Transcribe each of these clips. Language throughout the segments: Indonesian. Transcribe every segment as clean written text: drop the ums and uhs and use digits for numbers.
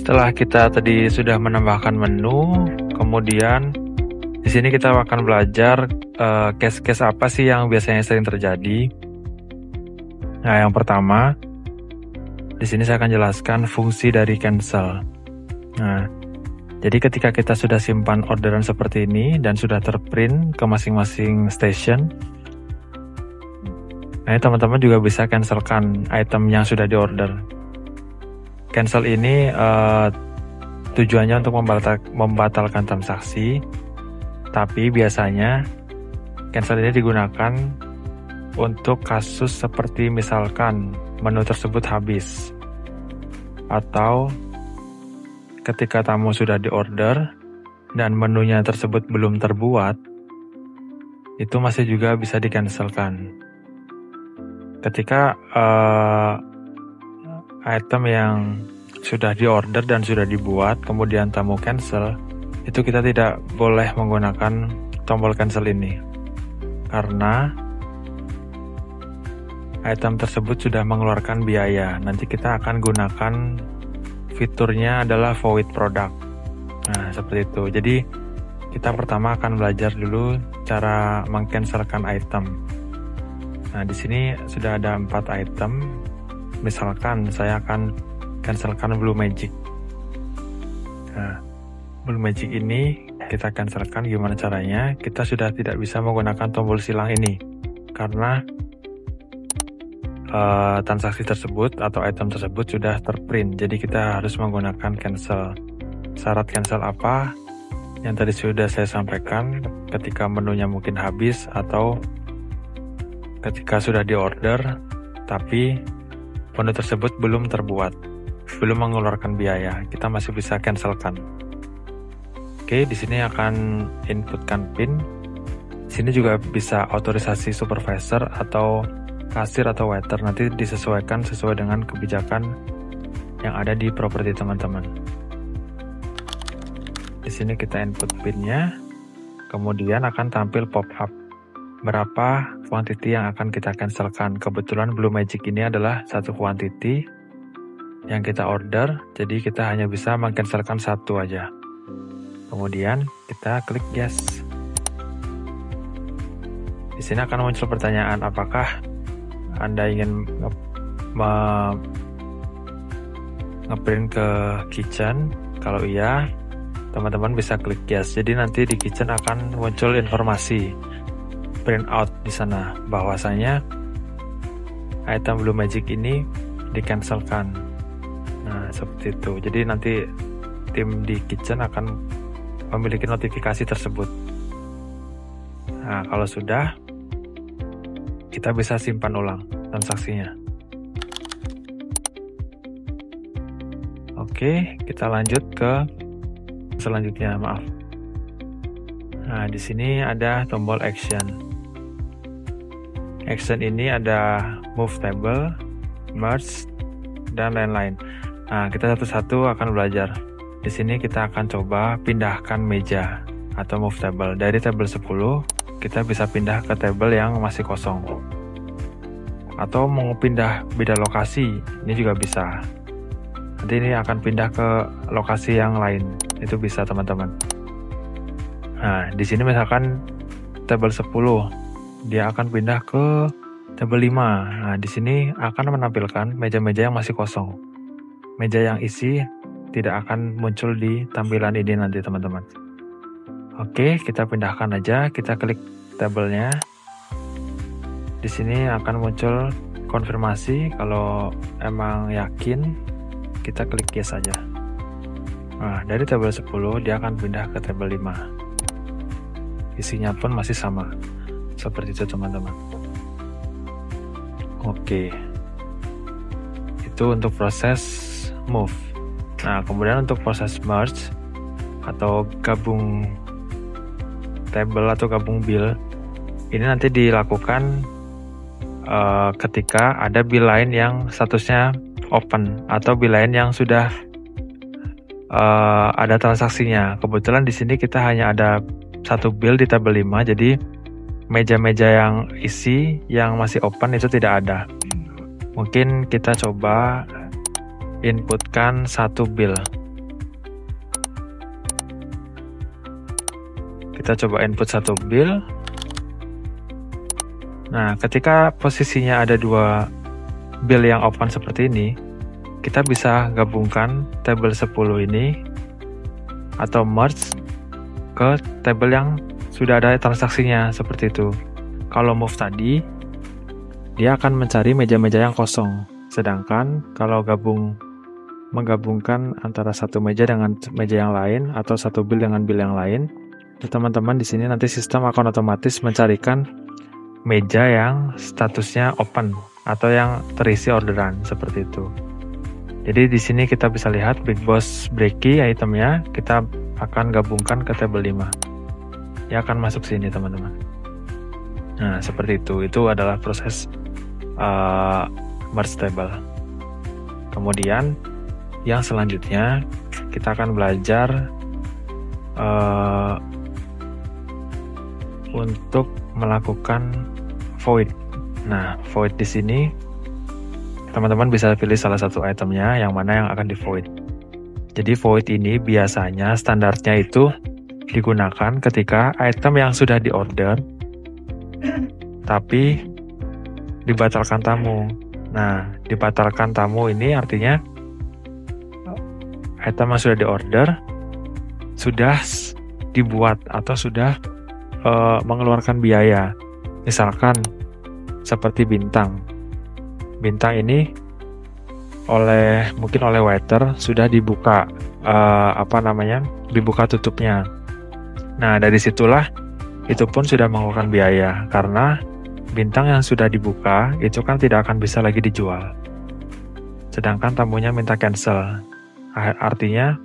Setelah kita tadi sudah menambahkan menu, kemudian di sini kita akan belajar case-case apa sih yang biasanya sering terjadi. Nah, yang pertama, di sini saya akan jelaskan fungsi dari cancel. Nah, jadi ketika kita sudah simpan orderan seperti ini dan sudah terprint ke masing-masing station, nah teman-teman juga bisa cancelkan item yang sudah diorder. Cancel ini tujuannya untuk membatalkan transaksi, tapi biasanya cancel ini digunakan untuk kasus seperti misalkan menu tersebut habis, atau ketika tamu sudah diorder dan menunya tersebut belum terbuat, itu masih juga bisa di-cancelkan. Ketika item yang sudah diorder dan sudah dibuat, kemudian tamu cancel, itu kita tidak boleh menggunakan tombol cancel ini, karena item tersebut sudah mengeluarkan biaya. Nanti kita akan gunakan fiturnya adalah void product. Nah, seperti itu. Jadi kita pertama akan belajar dulu cara mengcancelkan item. Nah, di sini sudah ada 4 item. Misalkan saya akan cancelkan Blue Magic. Nah, Blue Magic ini kita cancelkan. Gimana caranya? Kita sudah tidak bisa menggunakan tombol silang ini karena transaksi tersebut atau item tersebut sudah terprint. Jadi kita harus menggunakan cancel. Syarat cancel apa? Yang tadi sudah saya sampaikan, ketika menunya mungkin habis atau ketika sudah diorder tapi menu tersebut belum terbuat, belum mengeluarkan biaya, kita masih bisa cancelkan. Oke, di sini akan inputkan PIN. Di sini juga bisa otorisasi supervisor atau kasir atau waiter, nanti disesuaikan sesuai dengan kebijakan yang ada di properti teman-teman. Di sini kita input PIN-nya, kemudian akan tampil pop-up berapa quantity yang akan kita cancelkan. Kebetulan Blue Magic ini adalah satu quantity yang kita order, jadi kita hanya bisa mengcancelkan satu aja. Kemudian kita klik yes. Di sini akan muncul pertanyaan, apakah Anda ingin ngeprint ke kitchen? Kalau iya, teman-teman bisa klik yes. Jadi nanti di kitchen akan muncul informasi print out di sana bahwasanya item Blue Magic ini di-cancelkan. Nah, seperti itu. Jadi nanti tim di kitchen akan memiliki notifikasi tersebut. Nah, kalau sudah, kita bisa simpan ulang transaksinya. Oke, kita lanjut ke selanjutnya, maaf. Nah, di sini ada tombol action. Action ini ada move table, merge, dan lain-lain. Nah, kita satu-satu akan belajar. Di sini kita akan coba pindahkan meja atau move table. Dari table 10, kita bisa pindah ke table yang masih kosong. Atau mau pindah beda lokasi, ini juga bisa. Nanti ini akan pindah ke lokasi yang lain, itu bisa teman-teman. Nah, di sini misalkan table 10, dia akan pindah ke table 5. Nah, di sini akan menampilkan meja-meja yang masih kosong. Meja yang isi tidak akan muncul di tampilan ini nanti teman-teman. Oke, kita pindahkan aja, kita klik tabelnya. Di sini akan muncul konfirmasi. Kalau emang yakin, kita klik yes aja. Nah, dari tabel 10 dia akan pindah ke tabel 5. Isinya pun masih sama. Seperti itu teman-teman. Oke. Itu untuk proses move. Nah, kemudian untuk proses merge atau gabung table atau gabung bill, ini nanti dilakukan ketika ada bill lain yang statusnya open atau bill lain yang sudah ada transaksinya. Kebetulan di sini kita hanya ada satu bill di tabel 5, jadi meja-meja yang isi yang masih open itu tidak ada. Mungkin kita coba inputkan satu bill. Kita coba input satu bill. Nah, ketika posisinya ada dua bill yang open seperti ini, kita bisa gabungkan tabel 10 ini atau merge ke tabel yang sudah ada transaksinya seperti itu. Kalau move tadi, dia akan mencari meja-meja yang kosong. Sedangkan kalau menggabungkan antara satu meja dengan meja yang lain atau satu bill dengan bill yang lain, teman-teman di sini nanti sistem akan otomatis mencarikan meja yang statusnya open atau yang terisi orderan seperti itu. Jadi di sini kita bisa lihat Big Boss Breaky itemnya kita akan gabungkan ke tabel 5. Dia akan masuk sini teman-teman. Nah seperti itu. Itu adalah proses merge table. Kemudian yang selanjutnya kita akan belajar untuk melakukan void. Nah, void di sini teman-teman bisa pilih salah satu itemnya yang mana yang akan di void. Jadi void ini biasanya standarnya itu digunakan ketika item yang sudah di order tapi dibatalkan tamu. Nah, dibatalkan tamu ini artinya item yang sudah di order sudah dibuat atau sudah mengeluarkan biaya. Misalkan seperti bintang. Bintang ini mungkin oleh waiter sudah dibuka dibuka tutupnya. Nah, dari situlah itu pun sudah mengeluarkan biaya karena bintang yang sudah dibuka itu kan tidak akan bisa lagi dijual. Sedangkan tamunya minta cancel. Artinya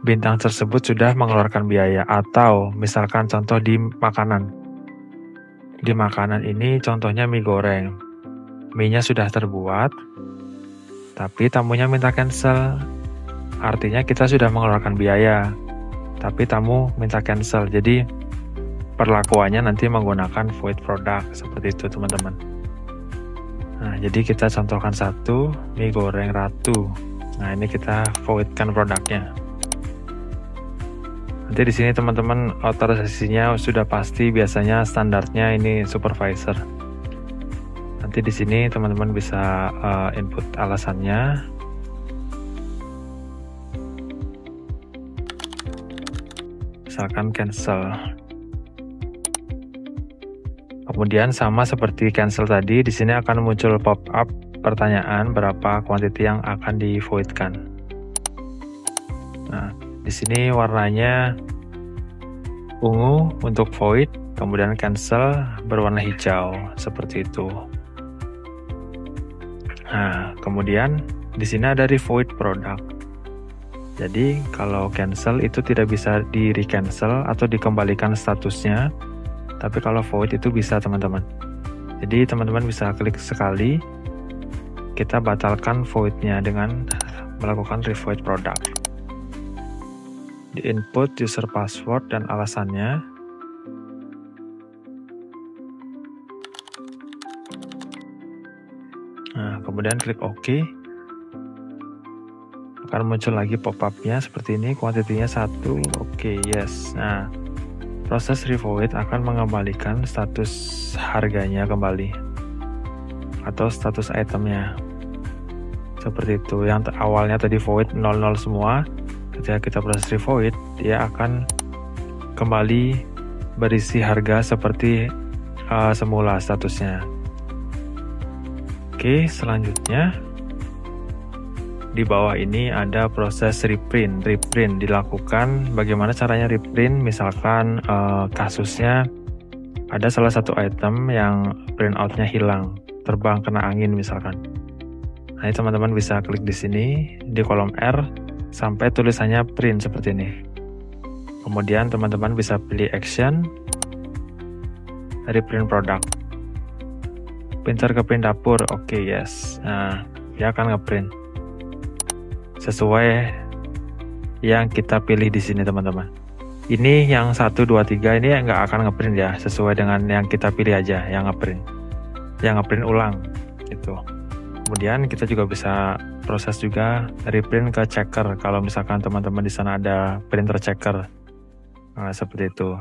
bintang tersebut sudah mengeluarkan biaya. Atau misalkan contoh di makanan. Di makanan ini contohnya mie goreng. Mie-nya sudah terbuat, tapi tamunya minta cancel. Artinya kita sudah mengeluarkan biaya, tapi tamu minta cancel. Jadi perlakuannya nanti menggunakan void product seperti itu teman-teman. Nah, jadi kita contohkan satu mie goreng Ratu. Nah, ini kita voidkan produknya. Nanti di sini teman-teman otorisasinya sudah pasti, biasanya standarnya ini supervisor. Nanti di sini teman-teman bisa input alasannya. Misalkan cancel. Kemudian sama seperti cancel tadi, di sini akan muncul pop-up pertanyaan berapa quantity yang akan di voidkan. Nah, di sini warnanya ungu untuk void, kemudian cancel berwarna hijau seperti itu. Nah, kemudian di sini ada revoid product. Jadi kalau cancel itu tidak bisa di recancel atau dikembalikan statusnya, tapi kalau void itu bisa teman-teman. Jadi teman-teman bisa klik sekali, kita batalkan voidnya dengan melakukan revoid product. Di input user password dan alasannya. Nah, kemudian klik OK. Akan muncul lagi pop-up-nya seperti ini, kuantitinya 1, oke, yes. Nah, proses revoid akan mengembalikan status harganya kembali atau status itemnya. Seperti itu, yang awalnya tadi void 00 semua, ketika kita proses revoid, dia akan kembali berisi harga seperti semula statusnya. Oke, selanjutnya di bawah ini ada proses reprint. Reprint dilakukan, bagaimana caranya reprint? Misalkan kasusnya ada salah satu item yang printoutnya hilang, terbang kena angin misalkan. Nah, teman-teman bisa klik di sini di kolom R sampai tulisannya print seperti ini. Kemudian teman-teman bisa pilih action, reprint product. Pinter ke print dapur, oke, yes. Nah, dia akan ngeprint sesuai yang kita pilih di sini teman-teman. Ini yang 1, 2, 3 ini nggak akan ngeprint ya, sesuai dengan yang kita pilih aja yang ngeprint. Yang ngeprint ulang itu. Kemudian kita juga bisa proses juga reprint ke checker kalau misalkan teman-teman di sana ada printer checker. Nah, seperti itu.